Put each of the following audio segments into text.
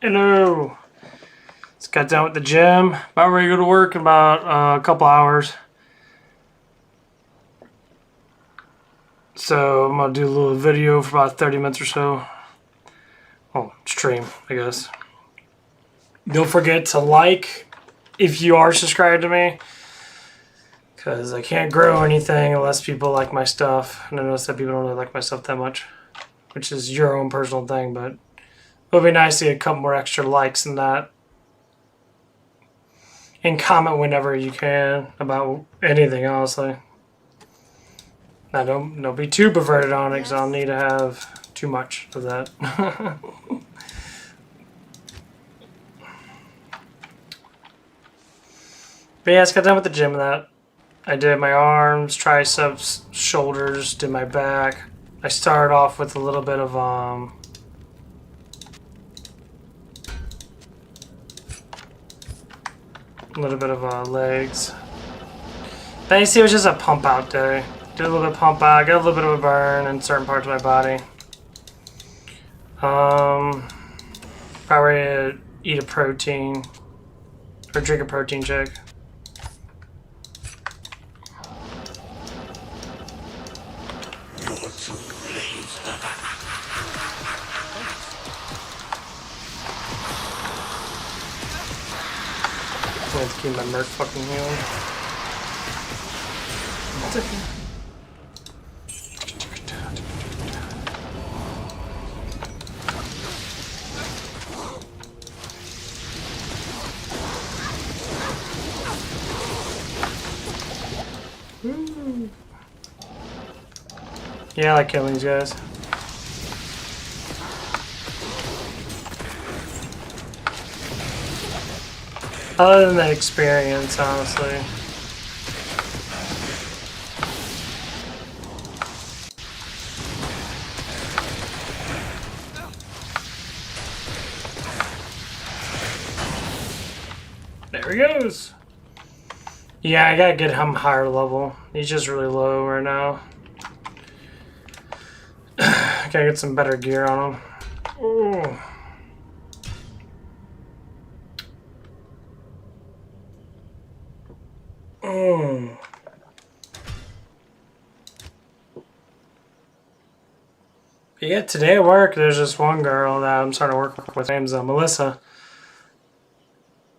Hello. Just got done with the gym. About ready to go to work in about a couple hours. So I'm gonna do a little video for about 30 minutes or so. Oh, stream, I guess. Don't forget to like if you are subscribed to me, because I can't grow anything unless people like my stuff. And I notice that people don't really like my stuff that much, which is your own personal thing, but it would be nice to get a couple more extra likes than that. And comment whenever you can about anything, honestly. Now don't be too perverted on it, because I'll need to have too much of that. But yeah, I just got done with the gym and that. I did my arms, triceps, shoulders, did my back. I started off with a little bit of legs. Then you see it was just a pump out day. Did a little bit of pump out, got a little bit of a burn in certain parts of my body. Probably to eat a protein or drink a protein shake. I have to keep my Merc fucking healing. Yeah, I like killing these guys. Other than the experience, honestly. There he goes. Yeah, I gotta get him higher level. He's just really low right now. Gotta get some better gear on him. Ooh. Yeah, today at work, there's this one girl that I'm starting to work with. Her name's Melissa.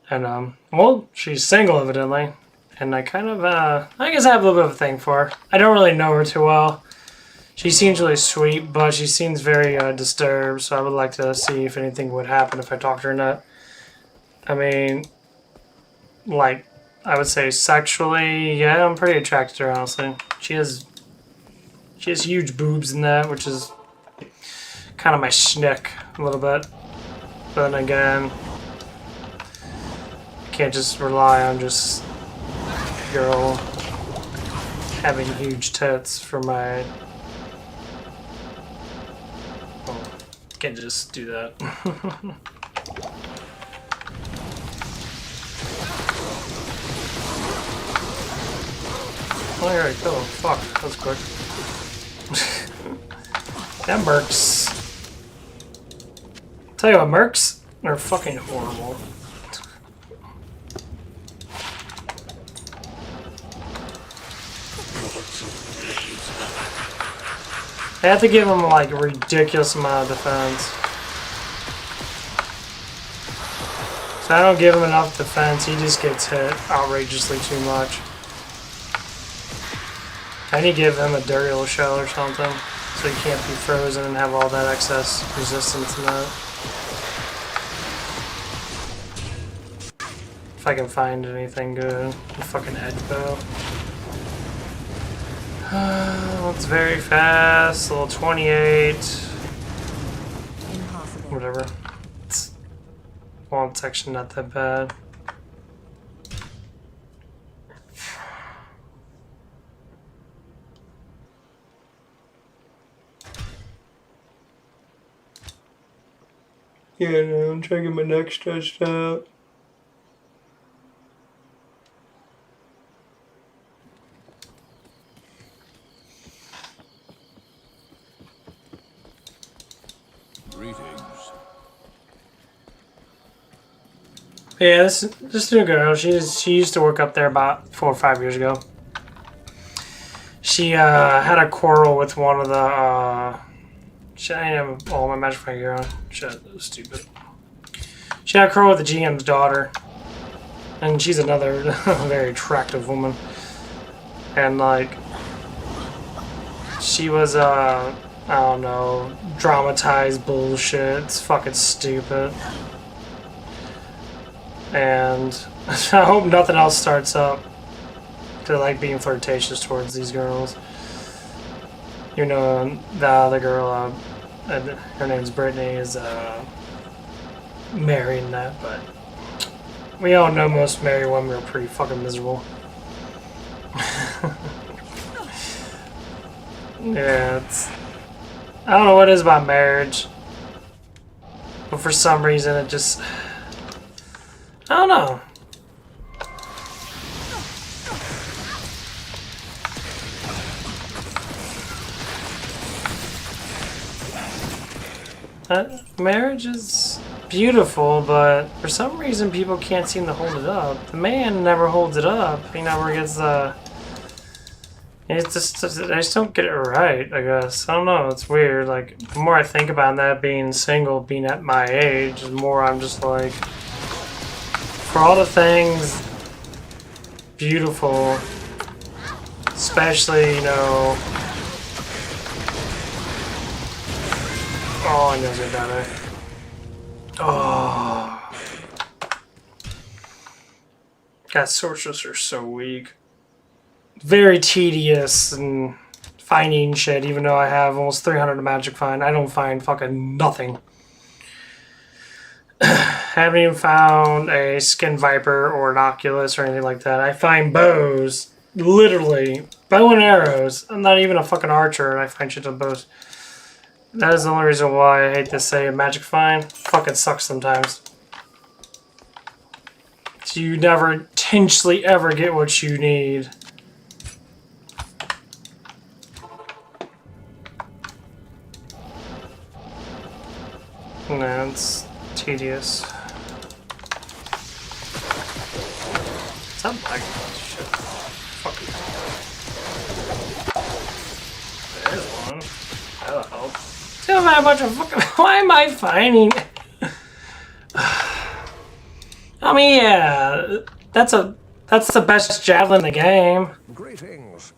And, well, she's single, evidently. And I kind of, I guess I have a little bit of a thing for her. I don't really know her too well. She seems really sweet, but she seems very disturbed, so I would like to see if anything would happen if I talked to her or not. I mean, like, I would say sexually, yeah, I'm pretty attracted to her, honestly. She has huge boobs in that, which is kind of my schnick a little bit. But then again, I can't just rely on just a girl having huge tits for my... Oh, can't just do that. Oh, alright, go. Fuck, that was quick. That Mercs. Tell you what, Mercs are fucking horrible. I have to give him like a ridiculous amount of defense. So I don't give him enough defense, he just gets hit outrageously too much. I need to give him a Duriel shell or something, so he can't be frozen and have all that excess resistance in that. If I can find anything good. A fucking edge bow. It's very fast, level 28. Impossible. Whatever. It's wall section not that bad. Yeah, no, I'm trying to get my neck stretched out. Greetings. Yeah, this new girl, she used to work up there about 4 or 5 years ago. She had a quarrel with one of the I didn't have all my Magic Find gear on. Shit, that was stupid. She had a quarrel with the GM's daughter. And she's another very attractive woman. And like she was I don't know, dramatized bullshit. It's fucking stupid. And I hope nothing else starts up to like being flirtatious towards these girls. You know, the other girl, her name's Brittany, is marrying that, but we all know most married women are pretty fucking miserable. Yeah, I don't know what it is about marriage, but for some reason it just, I don't know. Marriage is beautiful, but for some reason people can't seem to hold it up. The man never holds it up. He never gets the... It's just, I just don't get it right, I guess. I don't know, it's weird. Like, the more I think about that being single, being at my age, the more I'm just like... For all the things beautiful, especially, you know... Oh, I know they're down there. Oh. God, sorcerers are so weak. Very tedious and finding shit, even though I have almost 300 magic find. I don't find fucking nothing. Haven't even found a skin viper or an oculus or anything like that. I find bows, literally, bow and arrows. I'm not even a fucking archer and I find shit on bows. That is the only reason why I hate to say magic find. Fucking sucks sometimes. So you never intentionally ever get what you need. No, it's tedious. Is that black? Shit. Fuck it. There's one. That'll help. Don't have a bunch of fucking. Why am I finding? I mean, yeah, that's the best javelin in the game. Greetings.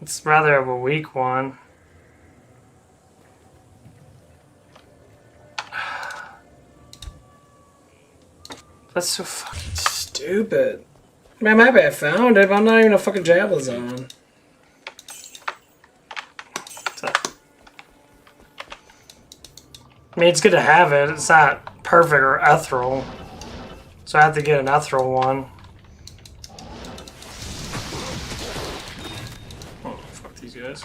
It's rather of a weak one. That's so fucking stupid. Man, maybe I found it, but I'm not even a fucking javelin zone. I mean, it's good to have it. It's not perfect or ethereal. So I have to get an ethereal one. Oh, fuck these guys.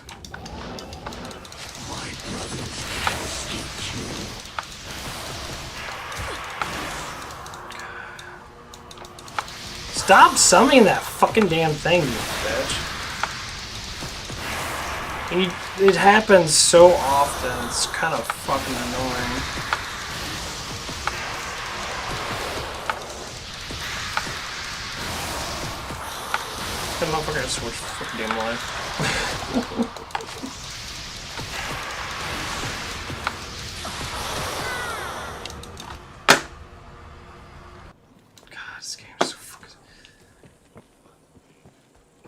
Stop summoning that fucking damn thing, you bitch. It happens so often, it's kind of fucking annoying. That motherfucker has so much fucking damn life.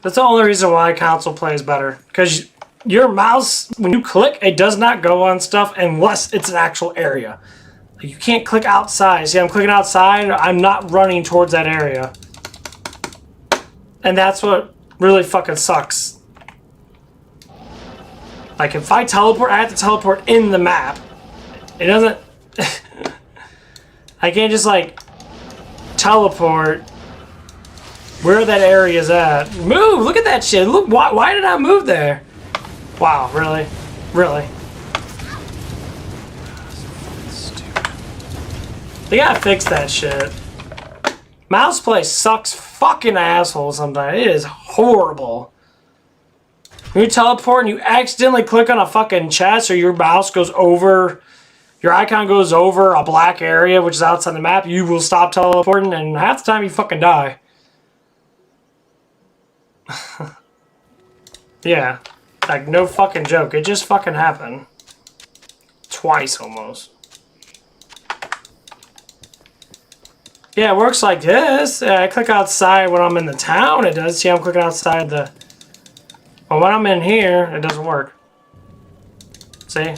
That's the only reason why console plays better. Because your mouse, when you click, it does not go on stuff unless it's an actual area. You can't click outside. See, I'm clicking outside, I'm not running towards that area. And that's what really fucking sucks. Like, if I teleport, I have to teleport in the map. It doesn't... I can't just, like, teleport... where that area is at. Move! Look at that shit. Look, why did I move there? Wow, really? Really? They gotta fix that shit. Mouse play sucks fucking asshole sometimes. It is horrible. When you teleport and you accidentally click on a fucking chest or your mouse goes over your icon goes over a black area, which is outside the map, you will stop teleporting, and half the time you fucking die. Yeah. Like, no fucking joke. It just fucking happened. Twice, almost. Yeah, it works like this. I click outside when I'm in the town, it does. See, I'm clicking outside the... But when I'm in here, it doesn't work. See?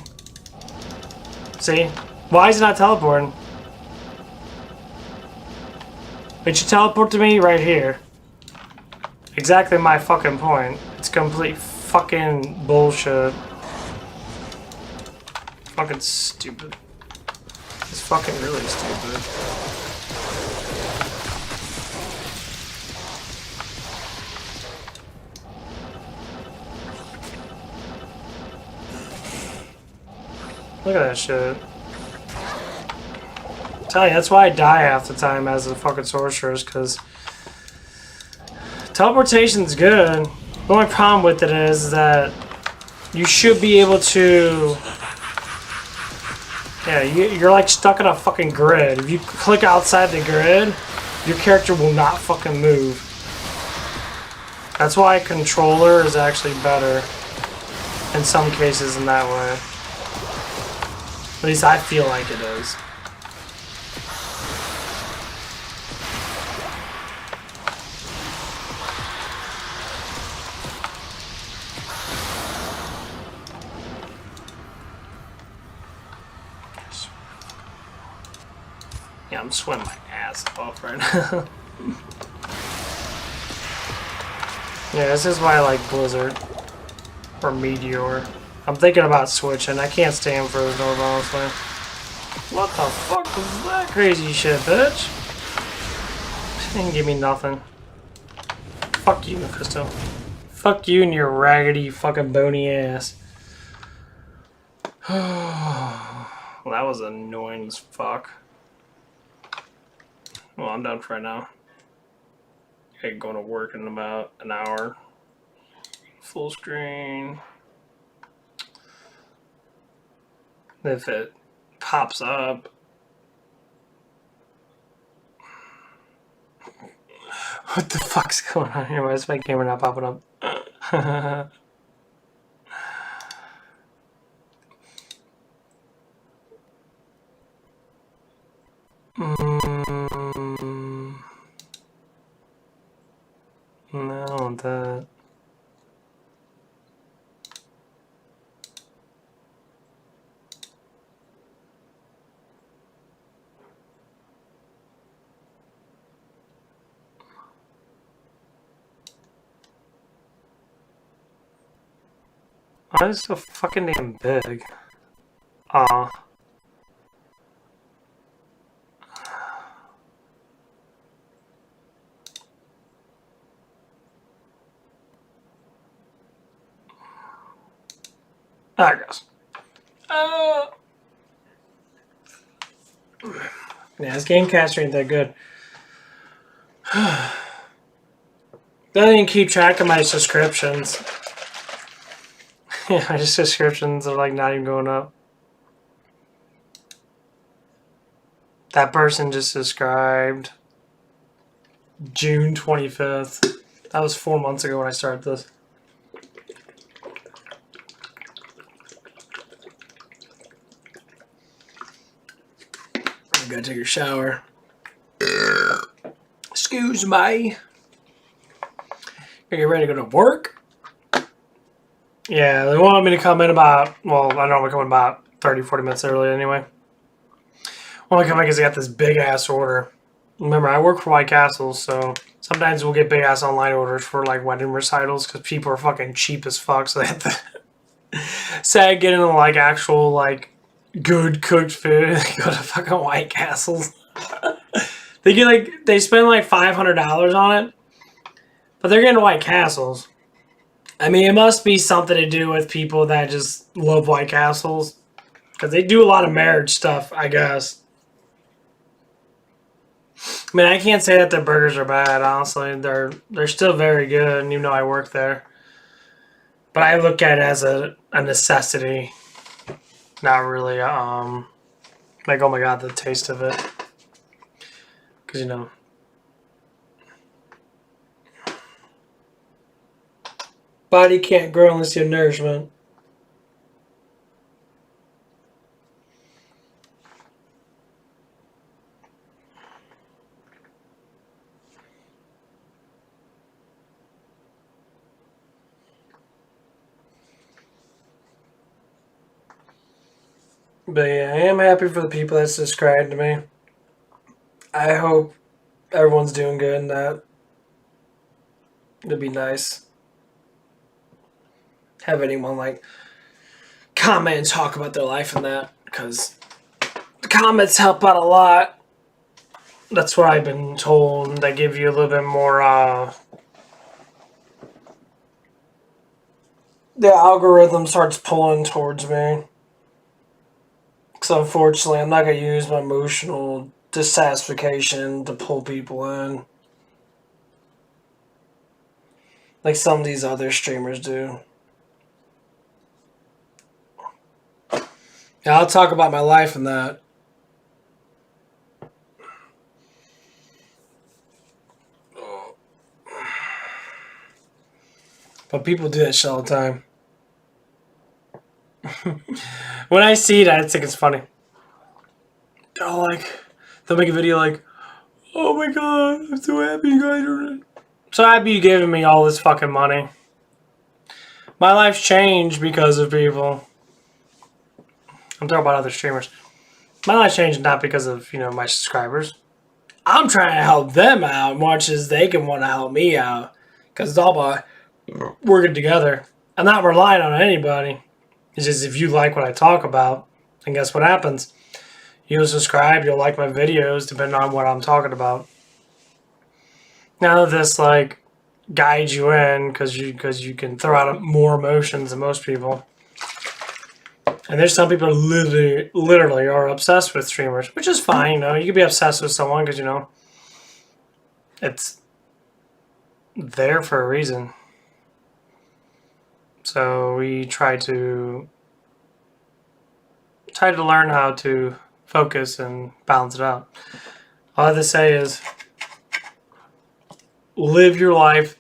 See? Why is it not teleporting? It should teleport to me right here. Exactly my fucking point. It's complete fucking bullshit. Fucking stupid. It's fucking really stupid. Look at that shit. I'm telling you, that's why I die half the time as a fucking sorceress, because teleportation's good. The only problem with it is that you should be able to... Yeah, you're like stuck in a fucking grid. If you click outside the grid, your character will not fucking move. That's why controller is actually better in some cases in that way. At least I feel like it is. Yeah, I'm sweating my ass off right now. Yeah, this is why I like Blizzard. Or Meteor. I'm thinking about switching. I can't stand Frozen Orb, honestly. What the fuck was that crazy shit, bitch? She didn't give me nothing. Fuck you, Mephisto. Fuck you and your raggedy fucking bony ass. Well, that was annoying as fuck. Well, I'm done for right now. Okay, going to work in about an hour. Full screen. If it pops up. What the fuck's going on here? Why is my camera not popping up? No, I don't want that. Why is it so fucking damn big? Aw. There it goes. Yeah, this game caster ain't that good. Doesn't even keep track of my subscriptions. Yeah, my subscriptions are like not even going up. That person just subscribed June 25th. That was 4 months ago when I started this. I gotta take a shower. Excuse me. Are you ready to go to work? Yeah, they wanted me to come in about, well, I normally come in about 30, 40 minutes early anyway. I want to come in because I got this big ass order. Remember, I work for White Castles, so sometimes we'll get big ass online orders for like wedding recitals because people are fucking cheap as fuck, so they have to say getting like actual like good cooked food. They go to fucking White Castles. They get like they spend like $500 on it, but they're getting White Castles. I mean, it must be something to do with people that just love White Castles because they do a lot of marriage stuff, I guess. I mean, I can't say that their burgers are bad. Honestly, they're still very good, even though I work there. But I look at it as a necessity, not really. Like, oh my god, the taste of it. Because, you know, body can't grow unless you have nourishment. But yeah, I am happy for the people that subscribed to me. I hope everyone's doing good and that. It'd be nice. Have anyone like comment and talk about their life and that, because the comments help out a lot. That's what I've been told. They give you a little bit more, the algorithm starts pulling towards me. So unfortunately, I'm not going to use my emotional dissatisfaction to pull people in. Like some of these other streamers do. Yeah, I'll talk about my life and that. But people do that shit all the time. When I see it, I think it's funny. They're all like, they'll make a video like, oh my god, I'm so happy you guys are... So happy you giving me all this fucking money. My life's changed because of people. I'm talking about other streamers. My life's changed not because of, you know, my subscribers. I'm trying to help them out much as they can want to help me out. Because it's all about working together. I'm not relying on anybody. It's just if you like what I talk about, then guess what happens? You'll subscribe, you'll like my videos, depending on what I'm talking about. None of this, like, guides you in because you can throw out more emotions than most people. And there's some people who literally are obsessed with streamers, which is fine, you know. You can be obsessed with someone because, you know, it's there for a reason. So we try to learn how to focus and balance it out. All I have to say is live your life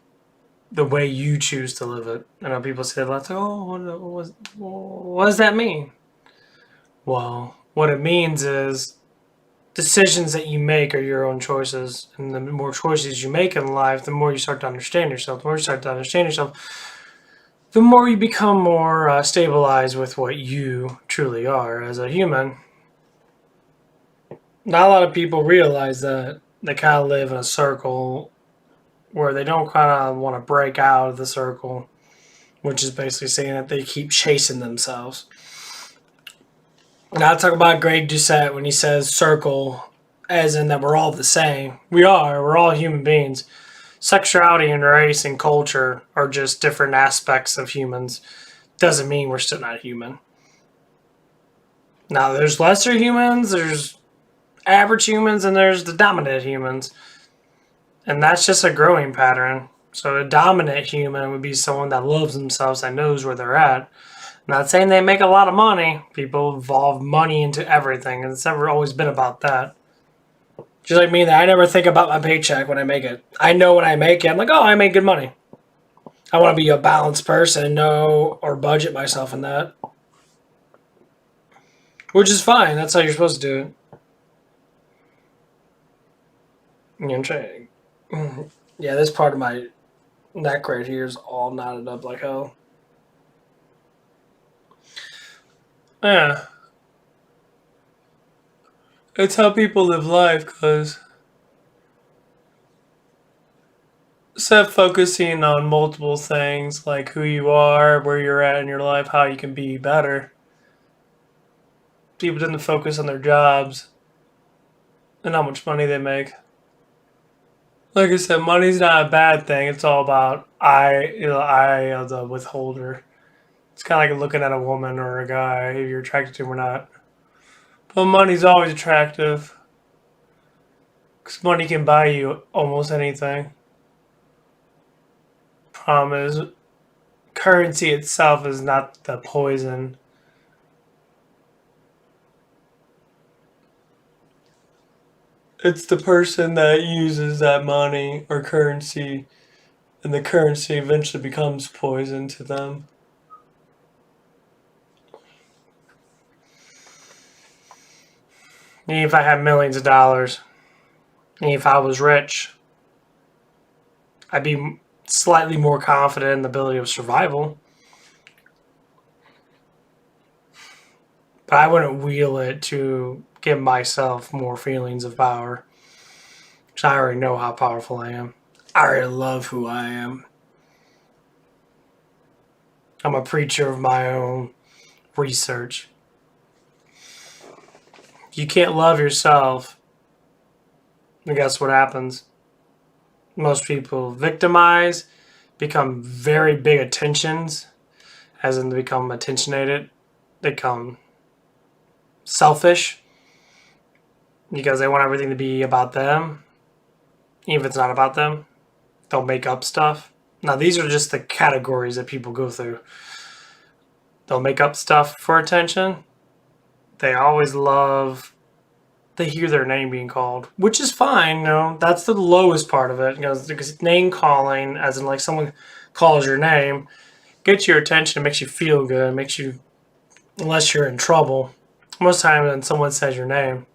the way you choose to live it. I know people say that, oh, what does that mean? Well, what it means is decisions that you make are your own choices. And the more choices you make in life, the more you start to understand yourself. The more you start to understand yourself, the more you become more stabilized with what you truly are as a human. Not a lot of people realize that they kind of live in a circle where they don't kind of want to break out of the circle, which is basically saying that they keep chasing themselves. Now, I talk about Greg Doucette when he says circle, as in that we're all the same. We are. We're all human beings. Sexuality and race and culture are just different aspects of humans. Doesn't mean we're still not human. Now, there's lesser humans, there's average humans, and there's the dominant humans. And that's just a growing pattern. So a dominant human would be someone that loves themselves, that knows where they're at. Not saying they make a lot of money. People evolve money into everything, and it's never always been about that. Just like me, that I never think about my paycheck when I make it. I know when I make it, I'm like, oh, I make good money. I want to be a balanced person and know or budget myself in that. Which is fine. That's how you're supposed to do it. You know, I'm trying. Yeah, this part of my neck right here is all knotted up like hell. Yeah. It's how people live life, because instead of focusing on multiple things like who you are, where you're at in your life, how you can be better, people tend to focus on their jobs and how much money they make. Like I said, money's not a bad thing. It's all about I of the withholder. It's kind of like looking at a woman or a guy, if you're attracted to him or not. But money's always attractive. Because money can buy you almost anything. Problem is, currency itself is not the poison. It's the person that uses that money or currency, and the currency eventually becomes poison to them. If I had millions of dollars, if I was rich, I'd be slightly more confident in the ability of survival. But I wouldn't wheel it to give myself more feelings of power. Because I already know how powerful I am. I already love who I am. I'm a preacher of my own research. You can't love yourself, and guess what happens? Most people victimize, become very big attentions, as in they become attentionated, they become selfish because they want everything to be about them, even if it's not about them. They'll make up stuff. Now, these are just the categories that people go through. They'll make up stuff for attention. They always love, they hear their name being called, which is fine. That's the lowest part of it. Because name calling, as in like someone calls your name, gets your attention, makes you feel good, makes you, unless you're in trouble. Most times when someone says your name,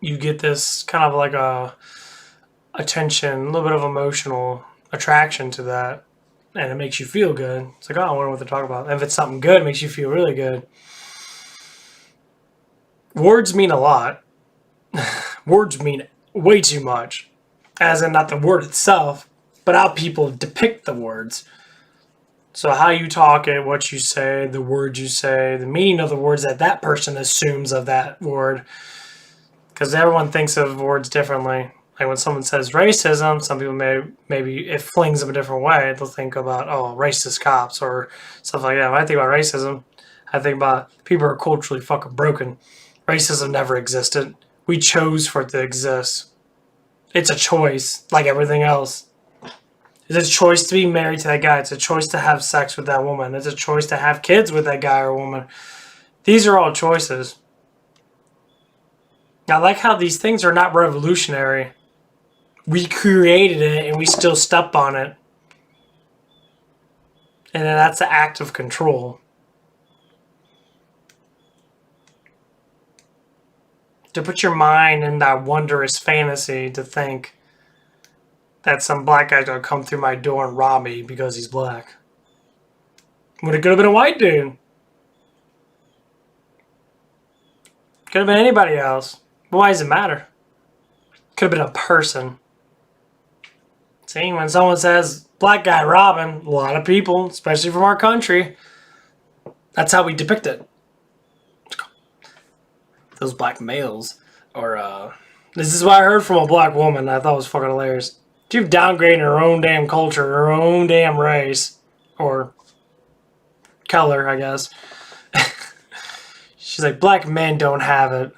you get this kind of like a attention, a little bit of emotional attraction to that, and it makes you feel good. It's like, oh, I wonder what they're talking about. And if it's something good, it makes you feel really good. Words mean a lot. Words mean way too much. As in, not the word itself, but how people depict the words. So how you talk it, what you say, the words you say, the meaning of the words that that person assumes of that word. Because everyone thinks of words differently. Like when someone says racism, some people maybe it flings them a different way. They'll think about, oh, racist cops or stuff like that. When I think about racism, I think about people are culturally fucking broken. Racism never existed. We chose for it to exist. It's a choice, like everything else. It's a choice to be married to that guy. It's a choice to have sex with that woman. It's a choice to have kids with that guy or woman. These are all choices. I like how these things are not revolutionary. We created it and we still step on it. And then that's the act of control. To put your mind in that wondrous fantasy to think that some black guy's gonna come through my door and rob me because he's black. When it could have been a white dude. Could have been anybody else. But why does it matter? Could have been a person. See, when someone says black guy robbing, a lot of people, especially from our country, that's how we depict it. Those black males. Or, this is what I heard from a black woman I thought was fucking hilarious. You've downgraded her own damn culture, her own damn race. Or color, I guess. She's like, black men don't have it.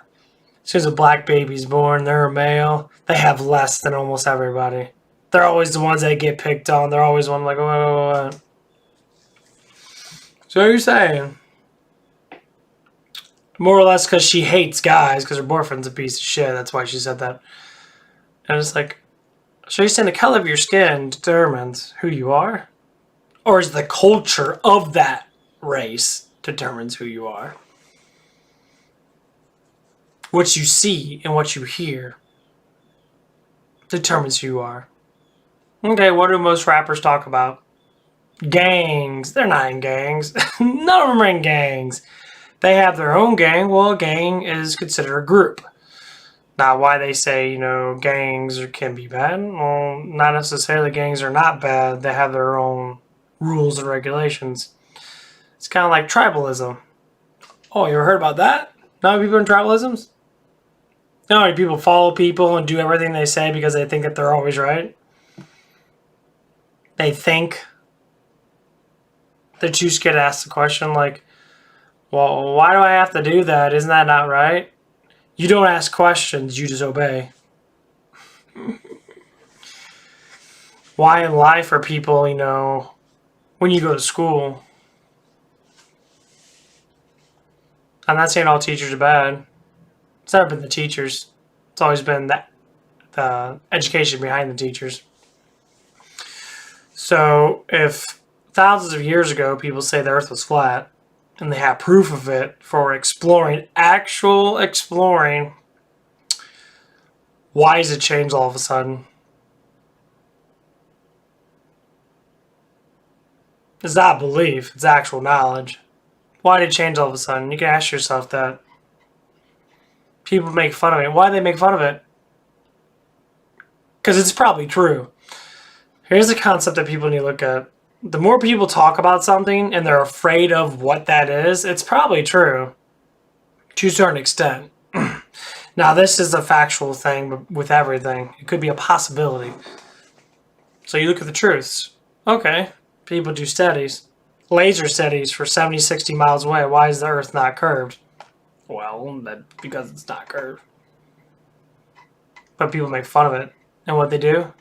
As soon as a black baby's born, they're a male. They have less than almost everybody. They're always the ones that get picked on. They're always one like, what? So what are you saying? More or less because she hates guys because her boyfriend's a piece of shit. That's why she said that. And it's like, so you're saying the color of your skin determines who you are? Or is the culture of that race determines who you are? What you see and what you hear determines who you are. Okay, what do most rappers talk about? Gangs. They're not in gangs. None of them are in gangs. They have their own gang. Well, a gang is considered a group. Now, why they say, gangs can be bad? Well, not necessarily gangs are not bad. They have their own rules and regulations. It's kind of like tribalism. Oh, you ever heard about that? Not people in tribalisms? No, people follow people and do everything they say because they think that they're always right. They think. They're too scared to ask the question like, well, why do I have to do that? Isn't that not right? You don't ask questions, you just obey. Why in life are people, when you go to school, I'm not saying all teachers are bad. It's never been the teachers. It's always been the education behind the teachers. So if thousands of years ago people say the earth was flat and they have proof of it for actual exploring, why does it change all of a sudden? It's not belief, it's actual knowledge. Why did it change all of a sudden? You can ask yourself that. People make fun of it. Why do they make fun of it? Because it's probably true. Here's the concept that people need to look at. The more people talk about something and they're afraid of what that is, it's probably true to a certain extent. Now, this is a factual thing with everything. It could be a possibility. So you look at the truths. Okay, people do studies. Laser studies for 70, 60 miles away. Why is the Earth not curved? Well, because it's not curved. But people make fun of it. And what they do?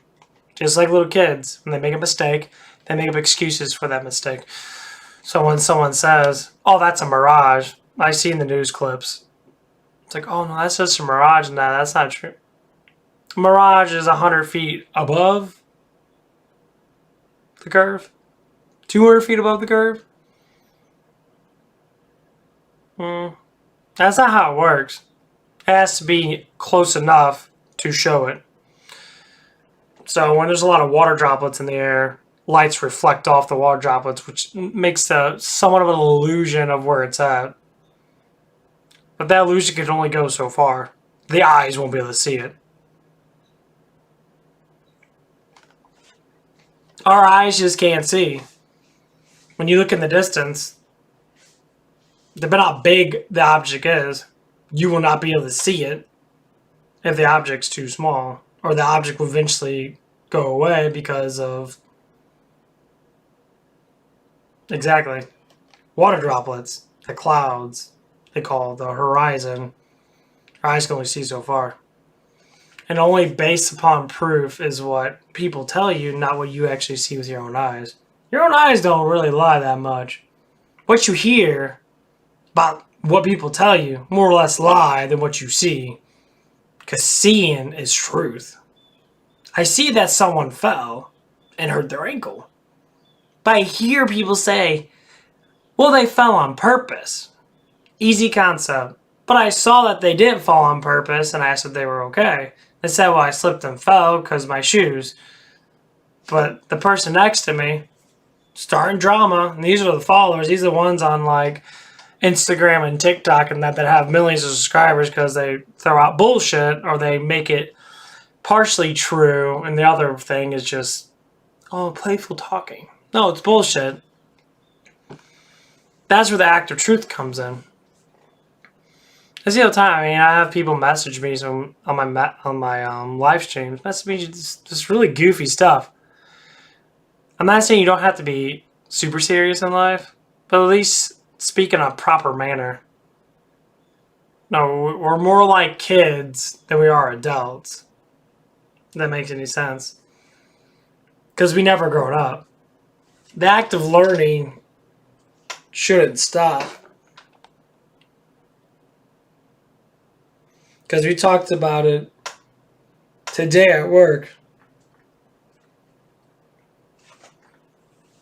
Just like little kids, when they make a mistake, they make up excuses for that mistake. So when someone says, oh, that's a mirage, I see in the news clips. It's like, oh, no, that's just a mirage. No, that's not true. A mirage is 100 feet above the curve. 200 feet above the curve. That's not how it works. It has to be close enough to show it. So when there's a lot of water droplets in the air, lights reflect off the water droplets, which makes somewhat of an illusion of where it's at. But that illusion can only go so far. The eyes won't be able to see it. Our eyes just can't see. When you look in the distance, depending on how big the object is, you will not be able to see it if the object's too small. Or the object will eventually go away because of... Exactly. Water droplets, the clouds, they call the horizon. Our eyes can only see so far. And only based upon proof is what people tell you, not what you actually see with your own eyes. Your own eyes don't really lie that much. What you hear about what people tell you more or less lie than what you see. Because seeing is truth. I see that someone fell and hurt their ankle. But I hear people say, well, they fell on purpose. Easy concept. But I saw that they didn't fall on purpose and I asked if they were okay. They said, well, I slipped and fell because of my shoes. But the person next to me, starting drama, and these are the followers, these are the ones on like Instagram and TikTok and that have millions of subscribers because they throw out bullshit or they make it partially true, and the other thing is just, oh, playful talking. No, it's bullshit. That's where the act of truth comes in. It's the other time. I mean, I have people message me on my live streams, message me just really goofy stuff. I'm not saying you don't have to be super serious in life, but at least speak in a proper manner. No, we're more like kids than we are adults. If that makes any sense. Because we never grown up. The act of learning shouldn't stop. Because we talked about it today at work.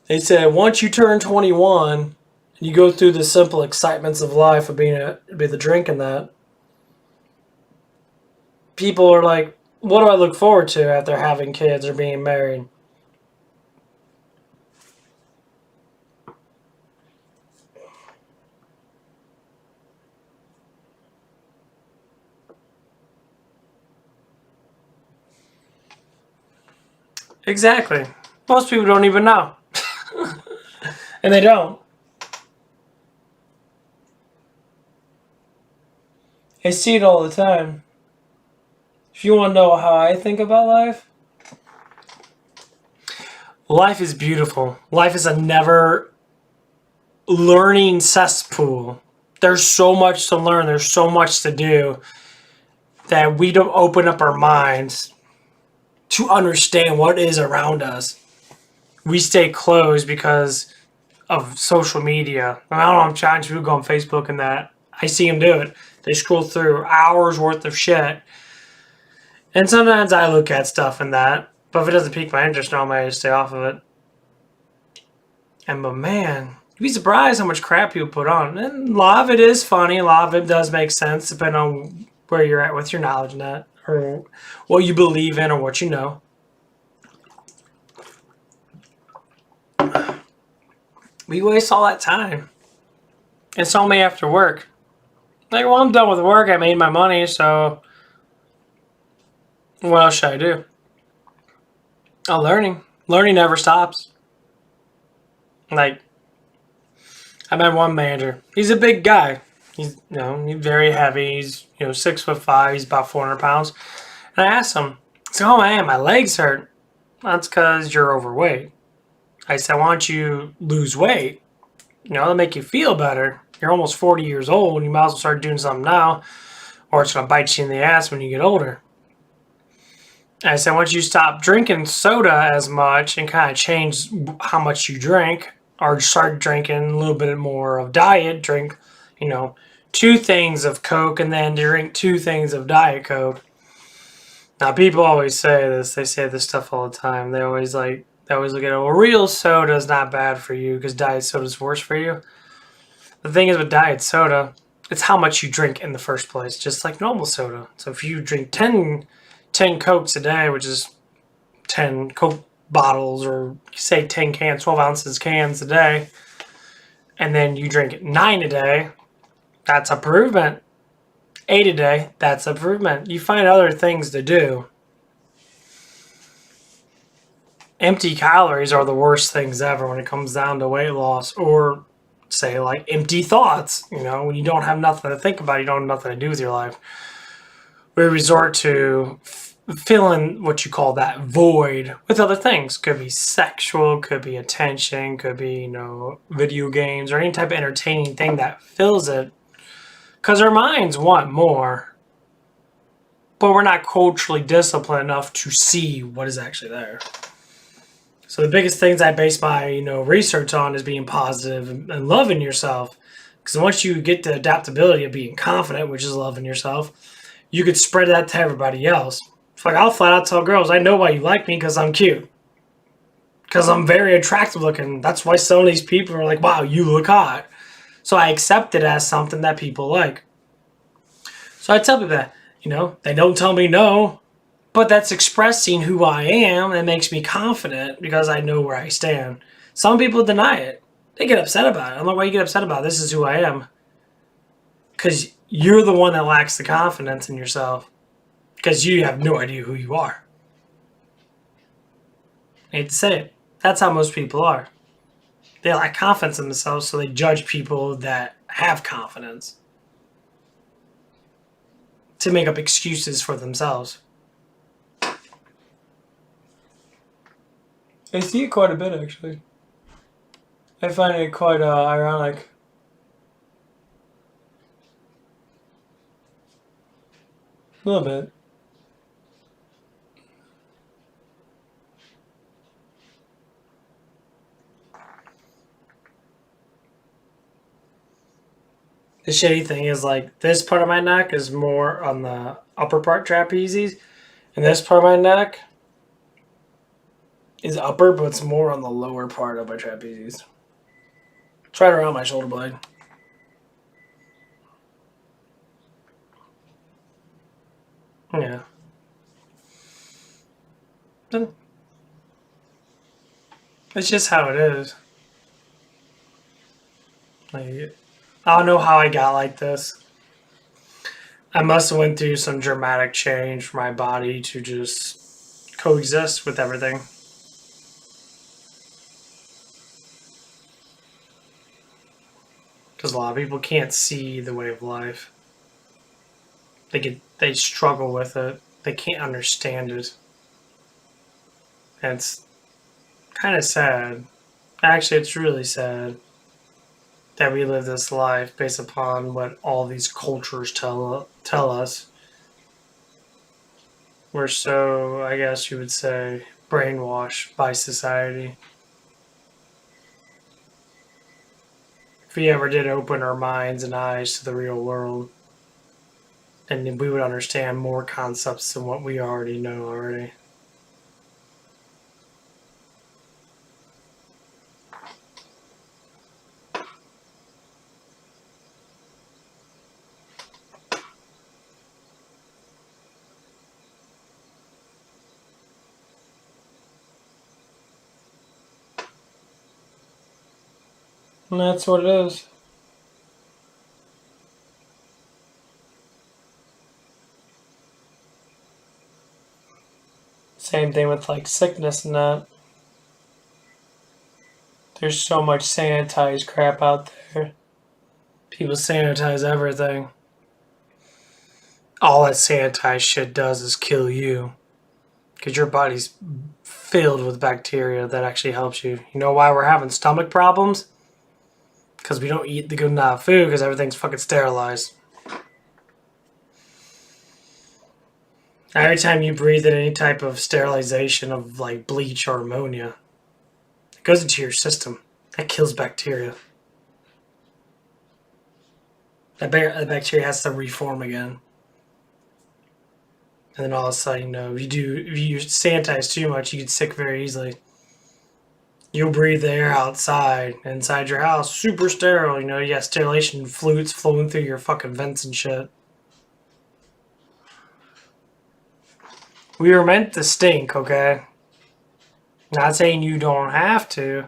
They said once you turn 21 and you go through the simple excitements of life of being the drinking that, people are like, what do I look forward to after having kids or being married? Exactly. Most people don't even know. And they don't. I see it all the time. If you want to know how I think about life, life is beautiful. Life is a never learning cesspool. There's so much to learn. There's so much to do that we don't open up our minds to understand what is around us. We stay closed because of social media. I don't know, I'm trying to go on Facebook and that. I see them do it. They scroll through hours worth of shit And sometimes I look at stuff in that, but if it doesn't pique my interest, normally I just stay off of it. But man, you'd be surprised how much crap people put on. And a lot of it is funny. A lot of it does make sense depending on where you're at with your knowledge net or what you believe in or what you know. We waste all that time. It's only after work. Like, well, I'm done with work. I made my money, so what else should I do? Learning. Learning never stops. Like, I met one manager. He's a big guy. He's he's very heavy. He's 6'5". He's about 400 pounds. And I asked him, "So, oh man, my legs hurt." That's because you're overweight. I said, "Why don't you lose weight? That'll make you feel better. You're almost 40 years old. You might as well start doing something now, or it's gonna bite you in the ass when you get older." I said, once you stop drinking soda as much and kind of change how much you drink, or start drinking a little bit more of diet, drink, 2 things of Coke and then drink 2 things of Diet Coke. Now, people always say this. They say this stuff all the time. They always look at it. Well, real soda is not bad for you because diet soda is worse for you. The thing is with diet soda, it's how much you drink in the first place, just like normal soda. So if you drink 10 Cokes a day, which is 10 Coke bottles, or say 10 cans, 12 ounces cans a day, and then you drink 9 a day, that's improvement. 8 a day, that's improvement. You find other things to do. Empty calories are the worst things ever when it comes down to weight loss, or say like empty thoughts. When you don't have nothing to think about, you don't have nothing to do with your life. We resort to filling what you call that void with other things. Could be sexual, could be attention, could be, video games or any type of entertaining thing that fills it. Because our minds want more, but we're not culturally disciplined enough to see what is actually there. So the biggest things I base my, research on is being positive and loving yourself. Because once you get the adaptability of being confident, which is loving yourself, you could spread that to everybody else. It's like, I'll flat out tell girls, I know why you like me, because I'm cute. Because I'm very attractive looking. That's why some of these people are like, wow, you look hot. So I accept it as something that people like. So I tell people that, they don't tell me no, but that's expressing who I am and makes me confident because I know where I stand. Some people deny it. They get upset about it. I'm like, why you get upset about it? This is who I am. Because you're the one that lacks the confidence in yourself. Because you have no idea who you are. I hate to say it. That's how most people are. They lack confidence in themselves, so they judge people that have confidence to make up excuses for themselves. I see it quite a bit, actually. I find it quite ironic. A little bit. The shitty thing is, like, this part of my neck is more on the upper part trapezius, and this part of my neck is upper, but it's more on the lower part of my trapezius. It's right around my shoulder blade. Yeah. It's just how it is. Like, I don't know how I got like this. I must have went through some dramatic change for my body to just coexist with everything. Because a lot of people can't see the way of life. They struggle with it. They can't understand it. And it's kind of sad. Actually, it's really sad that we live this life based upon what all these cultures tell us. We're so, I guess you would say, brainwashed by society. If we ever did open our minds and eyes to the real world, and we would understand more concepts than what we already know already. And that's what it is. Same thing with like sickness and that. There's so much sanitized crap out there. People sanitize everything. All that sanitized shit does is kill you. Because your body's filled with bacteria that actually helps you. You know why we're having stomach problems? Because we don't eat the good enough food because everything's fucking sterilized. Every time you breathe in any type of sterilization of like bleach or ammonia, it goes into your system. That kills bacteria. That bacteria has to reform again. And then all of a sudden, if you sanitize too much, you get sick very easily. You'll breathe the air outside, inside your house, super sterile. You got sterilization fluids flowing through your fucking vents and shit. We were meant to stink, okay? Not saying you don't have to,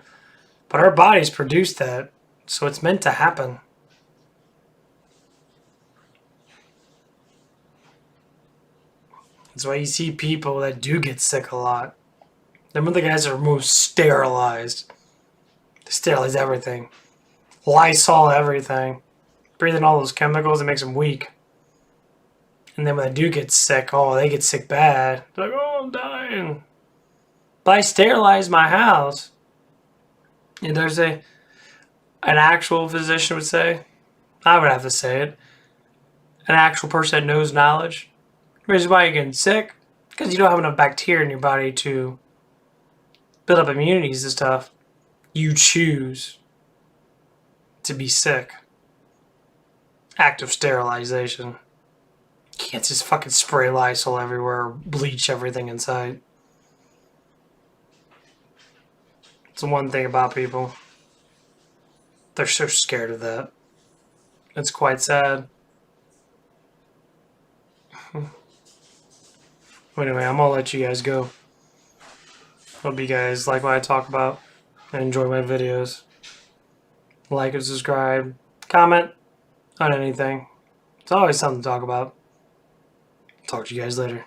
but our bodies produce that, so it's meant to happen. That's why you see people that do get sick a lot. Them are the guys that are most sterilized. They sterilize everything. Lysol everything. Breathing all those chemicals, it makes them weak. And then when they do get sick, they get sick bad. They're like, I'm dying. But I sterilize my house. And there's an actual physician would say, I would have to say it, an actual person that knows knowledge. The reason why you're getting sick, because you don't have enough bacteria in your body to build up immunities and stuff. You choose to be sick. Active sterilization. You can't just fucking spray Lysol everywhere or bleach everything inside. It's the one thing about people. They're so scared of that. It's quite sad. Anyway, I'm gonna let you guys go. Hope you guys like what I talk about and enjoy my videos. Like and subscribe. Comment on anything. It's always something to talk about. Talk to you guys later.